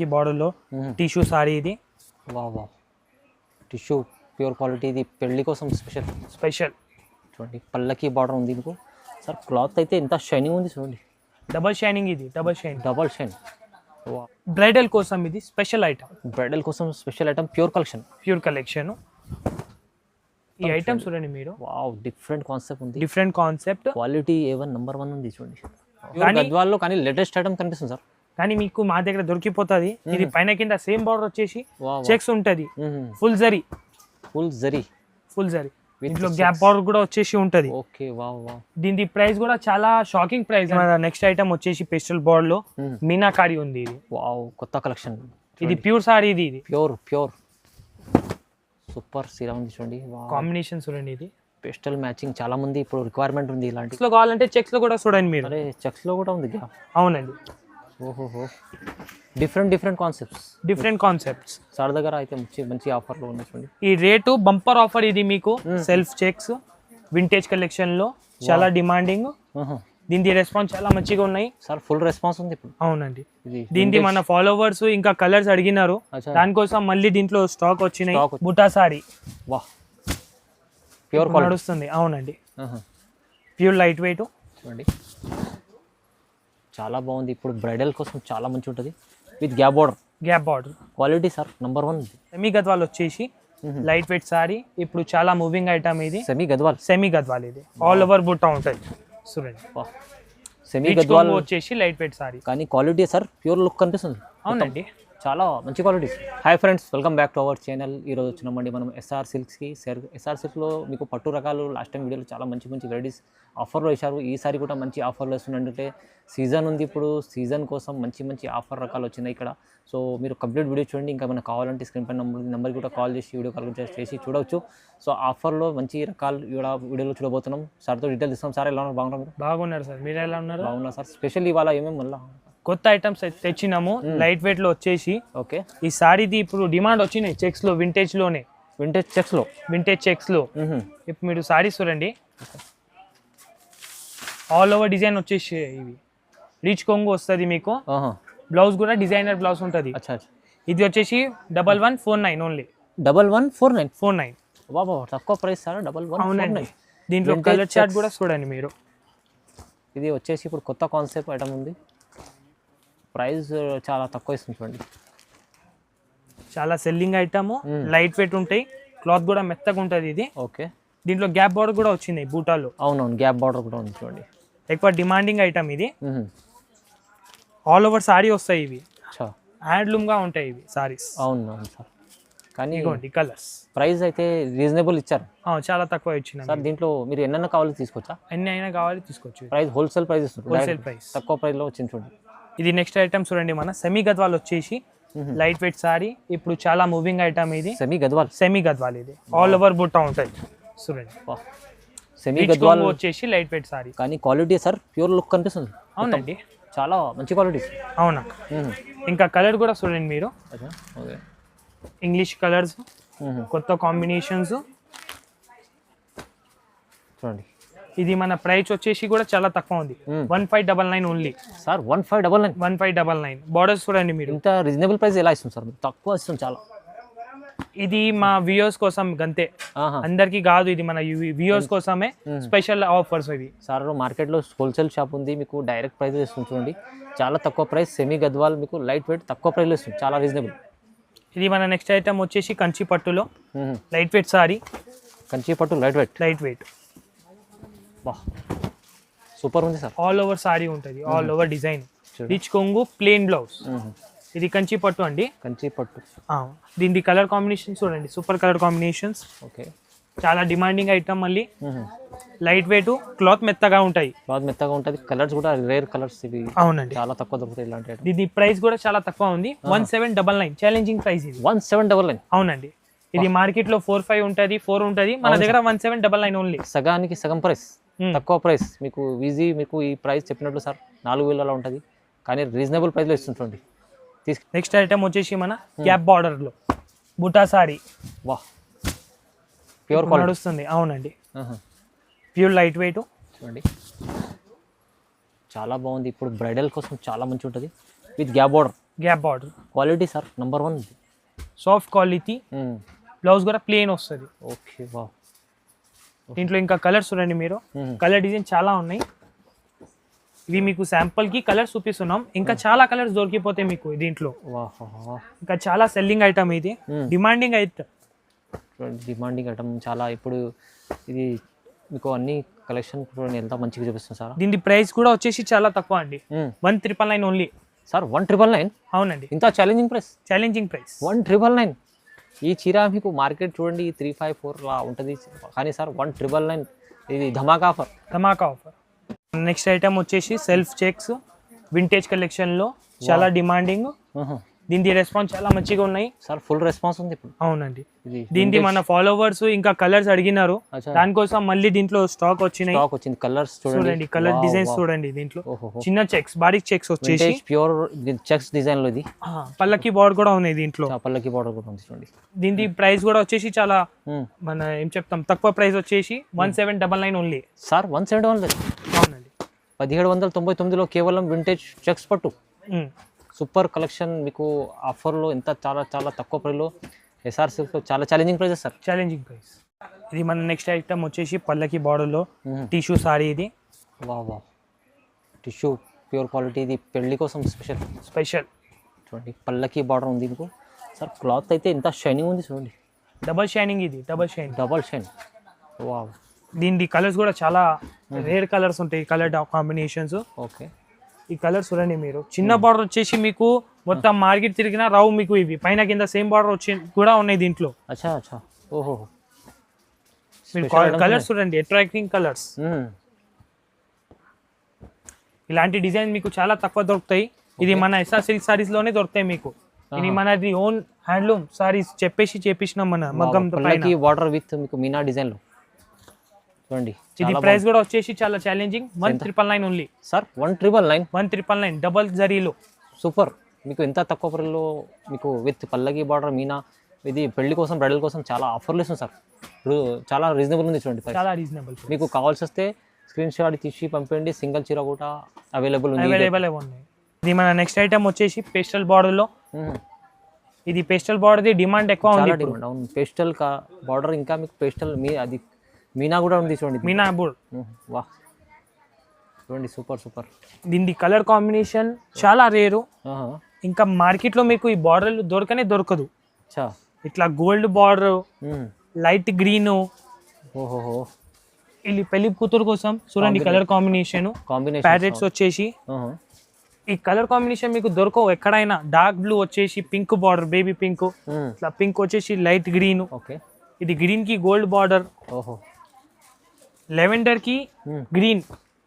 ఈ బార్డర్ లో tissue sorry ఇది wow wow tissue pure quality ఇది పెళ్లి కోసం స్పెషల్ చూడండి పళ్ళకి బార్డర్ ఉంది మీకు సార్ క్లాత్ అయితే ఎంత షైనింగ్ ఉంది చూడండి డబల్ షైనింగ్ ఇది డబల్ షైన్ బ్రైడల్ కోసం ఇది స్పెషల్ ఐటమ్ బ్రైడల్ కోసం స్పెషల్ ఐటమ్ ప్యూర్ కలెక్షన్ ఈ ఐటమ్ చూడండి మీరు వావ్ డిఫరెంట్ కాన్సెప్ట్ ఉంది different concept quality A1 number 1 ఉంది చూడండి గద్వాల్లో కానీ లేటెస్ట్ ఐటమ్ కనిపిస్తుంది సార్ కానీ మీకు మా దగ్గర దొరికిపోతుంది ఇది పైన కింద సేమ్ బార్డర్ వచ్చేసి చెక్స్ ఉంటది ఫుల్ జరీ ఇంట్లో గ్యాప్ బార్డర్ కూడా వచ్చేసి ఉంటది ఓకే వావ్ వావ్ దీని ప్రైస్ కూడా చాలా షాకింగ్ ప్రైస్ నెక్స్ట్ ఐటమ్ వచ్చేసి పెస్టల్ బార్డర్ లో మీనాకారి ఉంది ఇది వావ్ కొత్త కలెక్షన్ ఇది ప్యూర్ సారీ ఇది ప్యూర్ సూపర్ సీరా ఉంది చూడండి కాంబినేషన్ చూడండి ఇది పెస్టల్ మ్యాచింగ్ చాలా మంది ఇప్పుడు రిక్వైర్మెంట్ ఉంది ఇలాంటి లో కావాలంటే చెక్స్ లో కూడా చూడండి మీరు అరే చెక్స్ లో కూడా ఉంది అవునండి ఓహోహో డిఫరెంట్ కాన్సెప్ట్స్ సార్ దగ్గర అయితే మంచి ఆఫర్లు ఉన్నాయి చూడండి ఈ రేటు బంపర్ ఆఫర్ ఇది మీకు సెల్ఫ్ చెక్స్ వింటేజ్ కలెక్షన్ లో చాలా డిమాండింగ్ దీని రెస్పాన్స్ చాలా మంచిగా ఉన్నాయి సార్ ఫుల్ రెస్పాన్స్ ఉంది ఇప్పుడు అవునండి దీనికి మన ఫాలోవర్స్ ఇంకా కలర్స్ అడిగినారు దానికోసం మళ్ళీ దీంట్లో స్టాక్ వచ్చినాయి బుటా సారీ వా ప్యూర్ క్వాలిటీ నడుస్తుంది అవునండి ప్యూర్ లైట్ వెయిట్ చూడండి చాలా బాగుంది ఇప్పుడు బ్రైడల్ కోసం చాలా మంచి ఉంటుంది with gap border quality sir number 1 semi Gadwal వచ్చేసి లైట్ వెయిట్ సారీ ఇప్పుడు చాలా మూవింగ్ ఐటమ్ ఇది సెమీ గద్వాల్ ఇది ఆల్ ఓవర్ బుట్ట ఉంటుంది చూడండి సెమీ గద్వాల్ వచ్చేసి లైట్ వెయిట్ సారీ కానీ క్వాలిటీ సార్ ప్యూర్ లుక్ కనిపిస్తుంది అవునండి చాలా మంచి quality hi friends welcome back to our channel ఈరోజు వచ్చినామండి మనం ఎస్ఆర్ సిల్క్స్కి ఎస్ఆర్ సిల్క్లో మీకు పట్టు రకాలు లాస్ట్ టైం వీడియోలో చాలా మంచి వెరైటీస్ ఆఫర్లో వేశారు ఈసారి కూడా మంచి ఆఫర్లు వస్తుందంటే సీజన్ ఉంది ఇప్పుడు సీజన్ కోసం మంచి ఆఫర్ రకాలు వచ్చినాయి ఇక్కడ సో మీరు కంప్లీట్ వీడియో చూడండి ఇంకా మనకు కావాలంటే స్క్రీన్ పైన నెంబర్కి కూడా కాల్ చేసి వీడియో కాల్ చేసి చూడవచ్చు సో ఆఫర్లో మంచి రకాలు వీడియోలో చూడబోతున్నాం సార్తో డీటెయిల్ ఇస్తాం సార్ ఎలా ఉన్నారు బాగున్నారు సార్ మీరు ఎలా ఉన్నారు బాగున్నారు సార్ స్పెషల్ ఇవాళ ఏమేమి మళ్ళీ కొత్త ఐటమ్స్ తెచ్చినాము లైట్ వెయిట్ లో వచ్చేసి ఓకే ఈ సారీది ఇప్పుడు డిమాండ్ వచ్చినాయి చెక్స్ లో వింటేజ్ చెక్స్ లో ఇప్పుడు మీరు సారీస్ చూడండి ఆల్ ఓవర్ డిజైన్ వచ్చేసి ఇవి రిచ్ కొంగు వస్తుంది మీకు బ్లౌజ్ కూడా డిజైనర్ బ్లౌజ్ ఉంటుంది ఇది వచ్చేసి 1149 ఓన్లీ 1149 బాబా తక్కువ ప్రైస్ సార్ 1149 దీంట్లో కలర్ చార్ట్ కూడా చూడండి మీరు ఇది వచ్చేసి ఇప్పుడు కొత్త కాన్సెప్ట్ ఐటమ్ ఉంది ప్రైస్ చాలా తక్కువ ఇస్తుంది చూడండి చాలా సెల్లింగ్ ఐటమ్ లైట్ వెయిట్ ఉంటాయి క్లాత్ కూడా మెత్తగా ఉంటుంది ఇది ఓకే దీంట్లో గ్యాప్ బార్డర్ కూడా వచ్చింది బూటాలో అవునవును గ్యాప్ బార్డర్ కూడా ఉంది చూడండి ఎక్కువ డిమాండింగ్ ఐటమ్ ఇది ఆల్ ఓవర్ సారీ వస్తాయి ఇవి హ్యాండ్లూమ్ గా ఉంటాయి ఇవి సారీస్ అవునవును సార్ కానీ ఇగోండి కలర్స్ ప్రైస్ అయితే రీజనబుల్ ఇచ్చారు చాలా తక్కువ ఇచ్చిన సార్ దీంట్లో మీరు ఎన్నైనా కావాలి తీసుకోవచ్చా ఎన్ని అయినా కావాలి తీసుకోవచ్చు price wholesale price wholesale price తక్కువ ప్రైస్ లో వచ్చింది చూడండి ఇది నెక్స్ట్ ఐటమ్ చూడండి మన సెమీ గద్వాల్ వచ్చేసి లైట్ వెయిట్ సారీ ఇప్పుడు చాలా మూవింగ్ ఐటమ్ ఇది సెమీ గద్వాల్ ఇది ఆల్ ఓవర్ బుట్ట ఉంటుంది చూడండి సెమీ గద్వాల్ వచ్చేసి లైట్ వెయిట్ సారీ కానీ క్వాలిటీ సార్ ప్యూర్ లుక్ కనిపిస్తుంది అవునండి చాలా మంచి క్వాలిటీ అవునా ఇంకా కలర్ కూడా చూడండి మీరు ఇంగ్లీష్ కలర్స్ కొత్త కాంబినేషన్స్ చూడండి ఇది మన ప్రైస్ వచ్చేసి కూడా చాలా తక్కువ ఉంది 1599 ఓన్లీ సార్ 1599 బార్డర్స్ చూడండి మీరు ఇంత రీజనబుల్ ప్రైస్ ఎలా ఇస్తుంది సార్ తక్కువ ఇస్తుంది చాలా ఇది మా వ్యూవర్స్ కోసం గంతే అందరికి కాదు ఇది మన వ్యూవర్స్ కోసమే స్పెషల్ ఆఫర్స్ ఇవి సార్ మార్కెట్లో హోల్సేల్ షాప్ ఉంది మీకు డైరెక్ట్ ప్రైస్ ఇస్తుంది చూడండి చాలా తక్కువ ప్రైస్ సెమీ గద్వాల్ మీకు లైట్ వెయిట్ తక్కువ ప్రైస్లో ఇస్తుంది చాలా రీజనబుల్ ఇది మన నెక్స్ట్ ఐటమ్ వచ్చేసి కంచి పట్టులో లైట్ వెయిట్ సారీ కంచి పట్టు లైట్ వెయిట్ బా సూపర్ ఉంది సార్ ఆల్ ఓవర్ సారీ ఉంటుంది ఆల్ ఓవర్ డిజైన్ రిచ్ కొంగు ప్లెయిన్ బ్లౌజ్ ఇది కంచి పట్టు అండి దీని కలర్ కాంబినేషన్ చూడండి సూపర్ కలర్ కాంబినేషన్స్ ఓకే చాలా డిమాండింగ్ ఐటమ్ మళ్ళీ లైట్ వెయిట్ క్లాత్ మెత్తగా ఉంటాయి కలర్స్ కూడా రేర్ కలర్స్ ఇవి అవునండి చాలా తక్కువ దొరుకుతాయి ఇలాంటి దీని ప్రైస్ కూడా చాలా తక్కువ ఉంది 1799 ఛాలెంజింగ్ ప్రైస్ ఇది 1799 అవునంండి ఇది మార్కెట్ లో 45 ఉంటది 4 ఉంటది మన దగ్గర 1799 ఓన్లీ సగానికి సగం ప్రైస్ తక్కువ ప్రైస్ మీకు ఈజీ మీకు ఈ ప్రైస్ చెప్పినట్లు సార్ 4000 అలా ఉంటుంది కానీ రీజనబుల్ ప్రైస్లో ఇస్తుంటుంది నెక్స్ట్ ఐటమ్ వచ్చేసి మన గ్యాప్ బార్డర్ లో బుటా సారీ వా ప్యూర్ క్వాలిటీ నడుస్తుంది అవునండి ప్యూర్ లైట్ వెయిట్ చూడండి చాలా బాగుంది ఇప్పుడు బ్రైడల్ కోసం చాలా మంచి ఉంటుంది with gap border gap border quality sir number 1. Soft quality. Blouse కూడా ప్లెయిన్ వస్తుంది. Okay wow. దీంట్లో ఇంకా కలర్స్ చూడండి మీరు, కలర్ డిజైన్ చాలా ఉన్నాయి. ఇవి మీకు శాంపుల్ కి కలర్స్ చూపిస్తున్నాం, ఇంకా చాలా కలర్స్ దొరికిపోతాయి మీకు దీంట్లో. ఇంకా చాలా సెల్లింగ్ ఐటమ్, ఇది డిమాండింగ్ ఐటమ్. డిమాండింగ్ ఐటమ్ చాలా. ఇప్పుడు ఇది మీకు అన్ని కలెక్షన్ ఎంత మంచిగా చూపిస్తుంది సార్. దీని ప్రైస్ కూడా వచ్చేసి చాలా తక్కువ అండి, 1999 ఓన్లీ సార్. 1999? అవునండి, ఇంత ఛాలెంజింగ్ ప్రైస్. Challenging price 1999. ఈ చీర మీకు మార్కెట్ చూడండి 354 లా ఉంటుంది, కానీ సార్ 1999 ఇది ధమాకా ఆఫర్. ధమాకా ఆఫర్. నెక్స్ట్ ఐటమ్ వచ్చేసి సెల్ఫ్ చెక్స్ వింటేజ్ కలెక్షన్ లో చాలా డిమాండింగ్. దీని రెస్పాన్స్ చాలా మంచిగా ఉన్నాయి సార్. ఫుల్ రెస్పాన్స్ ఉంది ఇప్పుడు. అవునండి, దీనికి మన ఫాలోవర్స్ ఇంకా కలర్స్ అడిగినారు, దానికోసం మళ్ళీ దీంట్లో స్టాక్ వచ్చింది. కలర్స్ చూడండి, కలర్ డిజైన్స్ చూడండి. దీంట్లో చిన్న చెక్స్, బాడీ చెక్స్ వచ్చేసి ప్యూర్ చెక్స్ డిజైన్ లో ఇది పల్లకి బార్డర్ కూడా ఉన్నాయి దీంట్లో. పల్లకి బార్డర్ కూడా ఉంది చూడండి. దీని ప్రైస్ కూడా వచ్చేసి చాలా మన ఏం చెప్తాం, తక్కువ ప్రైస్ వచ్చేసి 1799 ఓన్లీ సార్. 1799? అవునండి. 1799లో కేవలం వింటేజ్ చెక్స్ పట్టు. సూపర్ కలెక్షన్ మీకు ఆఫర్లో ఎంత చాలా చాలా తక్కువ ప్రైస్లో ఎస్ఆర్ సిల్క్లో చాలా challenging prices sir. Challenging price. ఇది మన నెక్స్ట్ ఐటమ్ వచ్చేసి పల్లకి బార్డర్లో టిష్యూ సారీ. ఇది వా టిష్యూ ప్యూర్ క్వాలిటీ. ఇది పెళ్లి కోసం స్పెషల్ చూడండి. పల్లకి బార్డర్ ఉంది మీకు సార్. క్లాత్ అయితే ఎంత షైనింగ్ ఉంది చూడండి. డబల్ షైనింగ్, ఇది డబల్ షైన్. వా. దీని కలర్స్ కూడా చాలా రేర్ కలర్స్ ఉంటాయి, కలర్ కాంబినేషన్స్. ఓకే. ఈ కలర్స్ చూడండి మీరు. చిన్న బార్డర్ వచ్చేసి మీకు మొత్తం మార్కెట్ తిరిగినా రావు మీకు ఇవి. పైన కింద సేమ్ బార్డర్ వచ్చి కూడా ఉన్నాయి దీంట్లో. అచ్చా. ఓహో. మీరు కలర్స్ చూడండి, అట్రాక్టింగ్ కలర్స్. ఇలాంటి డిజైన్ మీకు చాలా తక్కువ దొరుకుతాయి. ఇది మన ఎస్ఆర్ సిల్క్ సారీస్ లోనే దొరుకుతాయి మీకు. ఇది మనది ఓన్ హ్యాండ్లూమ్ సారీస్ చేపించినాం మన మగ్గం వాటర్ విత్ మీకు మీనా డిజైన్ లో చూడండి. ఇది ప్రైస్ కూడా వచ్చేసి చాలా ఛాలెంజింగ్, 1999 ఓన్లీ సార్. 1999 డబల్ జరీలో. సూపర్. మీకు ఎంత తక్కువ ప్రైస్లో మీకు విత్ పల్లకి బార్డర్ మీనా. ఇది పెళ్లి కోసం బ్రైడల్ కోసం చాలా ఆఫర్లు ఇస్తుంది సార్. ఇప్పుడు చాలా రీజనబుల్ ఉంది చూడండి. చాలా రీజనబుల్. మీకు కావాల్సి వస్తే స్క్రీన్ షాట్ తీసి పంపండి. సింగిల్ చీర కూడా అవైలబుల్ ఉన్నాయి. ఇది మన నెక్స్ట్ ఐటమ్ వచ్చేసి పేస్టల్ బార్డర్లో. ఇది పేస్టల్ బార్డర్ది డిమాండ్ ఎక్కువ ఉంది. అవును, పేస్టల్ బార్డర్. ఇంకా మీకు పేస్టల్ అది మీనా కూడా ఉంది చూడండి. మీనా బోర్డ్. వా చూడండి, సూపర్. దీని కలర్ కాంబినేషన్ చాలా రేరు. ఇంకా మార్కెట్లో మీకు ఈ బార్డర్లు దొరకదు. ఇట్లా గోల్డ్ బార్డర్, లైట్ గ్రీన్. ఓహో. ఇది పెళ్లి కూతురు కోసం చూడండి కలర్ కాంబినేషన్. ప్యారెట్స్ వచ్చేసి ఈ కలర్ కాంబినేషన్ మీకు దొరకవు ఎక్కడైనా. డార్క్ బ్లూ వచ్చేసి పింక్ బార్డర్, బేబీ పింక్. ఇట్లా పింక్ వచ్చేసి లైట్ గ్రీన్. ఇది గ్రీన్ కి గోల్డ్ బార్డర్. లెవెండర్ కి గ్రీన్.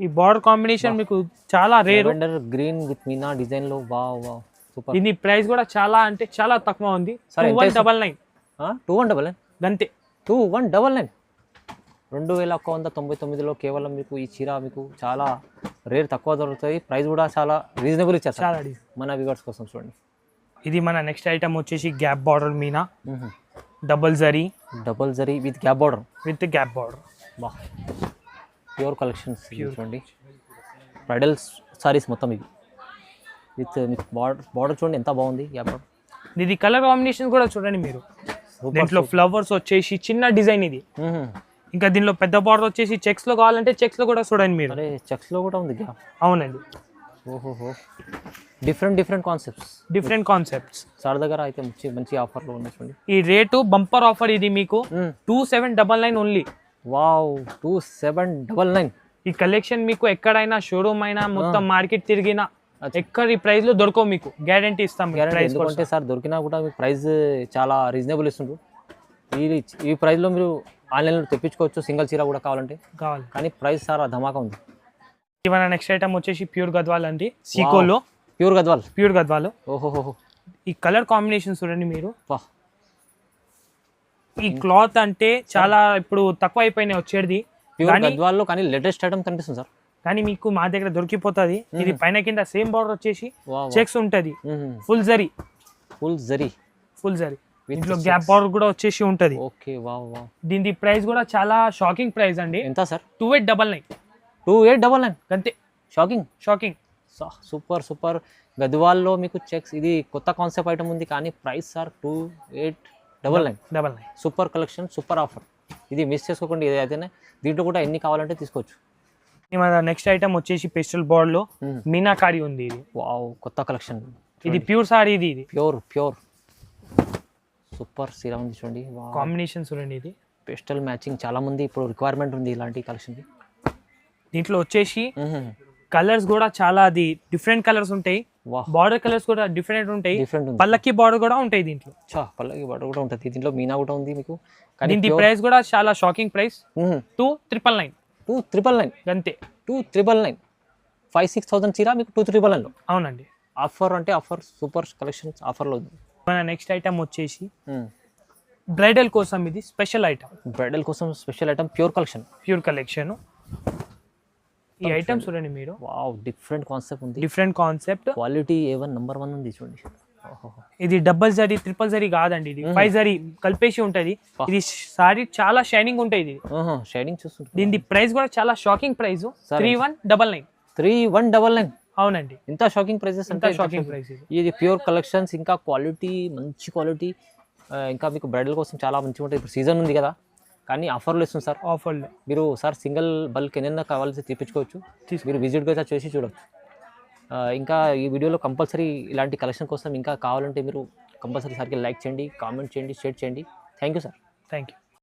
ఈ బార్డర్ కాంబినేషన్ మీకు చాలా రేర్. లెవెండర్ గ్రీన్ విత్ మీనా డిజైన్ లో. Wow super. దీని ప్రైస్ కూడా చాలా అంటే చాలా తక్కువ ఉంది. 2199. 2199 గంతే. 2199. 2199లో కేవలం మీకు ఈ చీర మీకు చాలా రేర్ తక్కువ దొరుకుతుంది. ప్రైస్ కూడా చాలా రీజనబుల్ ఇచ్చారు చాలా మన వ్యూవర్స్ కోసం. చూడండి, ఇది మన నెక్స్ట్ ఐటమ్ వచ్చేసి gap border Meena. Double zari with gap border. బా ప్యూర్ కలెక్షన్స్ చూడండి. బ్రైడల్ సారీస్ మొత్తం ఇవి విత్ మీకు బార్డర్ చూడండి ఎంత బాగుంది. Gap border. ఇది కలర్ కాంబినేషన్ కూడా చూడండి మీరు. దీంట్లో ఫ్లవర్స్ వచ్చేసి చిన్న డిజైన్ ఇది. ఇంకా దీనిలో పెద్ద బార్డర్ వచ్చేసి చెక్స్ లో కావాలంటే చెక్స్ లో కూడా చూడండి మీరు. చెక్స్ లో కూడా ఉంది గ్యాప్. అవునండి. ఓహోహో. డిఫరెంట్ కాన్సెప్ట్స్ సార్ దగ్గర అయితే మంచి ఆఫర్లు ఉన్నాయి చూడండి. ఈ రేటు బంపర్ ఆఫర్. ఇది మీకు 2799 ఓన్లీ. వావ్, 2799. ఈ కలెక్షన్ మీకు ఎక్కడైనా షోరూమ్ అయినా మొత్తం మార్కెట్ తిరిగినా ఎక్కడ ఈ ప్రైస్ లో దొరకవు మీకు, గ్యారంటీ ఇస్తాం. ఎందుకంటే సార్ దొరికినా కూడా మీకు ప్రైస్ చాలా రీజనబుల్ ఇస్తుండ్రు. ఈ ప్రైస్ లో మీరు ఆన్లైన్ లో తెప్పించుకోవచ్చు. సింగిల్ చీర కూడా కావాలి, కానీ ప్రైస్ చాలా ధమాకా ఉంది. ఇవన్న నెక్స్ట్ ఐటమ్ వచ్చేసి ప్యూర్ గద్వాల్ అండి. సీకోలో ప్యూర్ గద్వాల్. ఓహోహో. ఈ కలర్ కాంబినేషన్ చూడండి మీరు. ఈ క్లాత్ అంటే చాలా ఇప్పుడు తక్కువ అయిపోయినాయి వచ్చేది ప్యూర్ గద్వాల్లో, కానీ లేటెస్ట్ ఐటమ్ కనిపిస్తుంది సార్. కానీ మీకు మా దగ్గర దొరికిపోతుంది. ఇది పైన కింద సేమ్ బార్డర్ వచ్చేసి చెక్స్ ఉంటది. ఫుల్ జరీ ఇంట్లో గ్యాప్ బార్డర్ కూడా వచ్చేసి ఉంటది. Okay, wow. దీని ప్రైస్ కూడా చాలా షాకింగ్ ప్రైస్ అండి. ఎంత సార్? 2899. 2899 అంతే. షాకింగ్. Super super. గద్వాల్లో మీకు చెక్స్, ఇది కొత్త కాన్సెప్ట్ ఐటమ్ ఉంది కానీ price sir 2899. Super collection, super offer. ఇది మిస్ చేసుకోకండి. ఇది అయితేనే దీంట్లో కూడా ఎన్ని కావాలంటే తీసుకోవచ్చు. మన నెక్స్ట్ ఐటమ్ వచ్చేసి పెస్టల్ బోర్డ్లో మీనాకారి ఉంది. ఇది వావ్, కొత్త కలెక్షన్. ఇది ప్యూర్ సారీ. ఇది ప్యూర్ సూపర్ సీరా ఉంది చూడండి. కాంబినేషన్ చూడండి. ఇది పెస్టల్ మ్యాచింగ్ చాలా మంది ఇప్పుడు రిక్వైర్మెంట్ ఉంది ఇలాంటి కలెక్షన్. దీంట్లో వచ్చేసి కలర్స్ కూడా చాలా అది డిఫరెంట్ కలర్స్ ఉంటాయి. బార్డర్ కలర్స్ కూడా డిఫరెంట్ ఉంటాయి. పల్లకి బార్డర్ కూడా ఉంటాయి దీంట్లో. పల్లకి బార్డర్ కూడా ఉంటుంది దీంట్లో. మీనా కూడా ఉంది మీకు. దీని ప్రైస్ కూడా చాలా షాకింగ్ ప్రైస్. 2999. 2999 అంతే. 2999. 5,000-6,000 చీర మీకు 2,399 అవునండి. ఆఫర్ అంటే ఆఫర్. సూపర్ కలెక్షన్స్ ఆఫర్లో ఉంది. మన నెక్స్ట్ ఐటమ్ వచ్చేసి బ్రైడల్ కోసం ఇది స్పెషల్ ఐటమ్. బ్రైడల్ కోసం స్పెషల్ ఐటమ్ ప్యూర్ కలెక్షన్. ఈ ఐటమ్ చూడండి మీరు. వావ్, డిఫరెంట్ కాన్సెప్ట్ ఉంది. Different concept. Quality A1 number 1 ఉంది చూడండి. ఇది డబుల్ జరీ, ట్రిపుల్ జరీ కాదండి. ఇది 5 జరీ కలిపేసి ఉంటది. ఇది సారీ చాలా షైనింగ్ ఉంటుంది. షైనింగ్ చూస్తుంటే దీని ప్రైస్ కూడా చాలా షాకింగ్ ప్రైస్. 3199. 3199. అవునండి. ఇంత షాకింగ్ ప్రైసెస్ అంటే షాకింగ్ ప్రైస్. ఇది ప్యూర్ కలెక్షన్స్. ఇంకా క్వాలిటీ, మంచి క్వాలిటీ. ఇంకా మీకు బ్రైడల్ కోసం చాలా మంచిగా ఉంటుంది. ఇప్పుడు సీజన్ ఉంది కదా, కానీ ఆఫర్లు ఇస్తుంది సార్. ఆఫర్లు మీరు సార్ సింగిల్ బల్క్ ఎన్నైనా కావాల్సి తెప్పించుకోవచ్చు. మీరు విజిట్గా అయితే చేసి చూడవచ్చు. ఇంకా ఈ వీడియోలో కంపల్సరీ ఇలాంటి కలెక్షన్ కోసం ఇంకా కావాలంటే మీరు కంపల్సరీ సార్కి లైక్ చేయండి, కామెంట్ చేయండి, షేర్ చేయండి. Thank you sir. Thank you.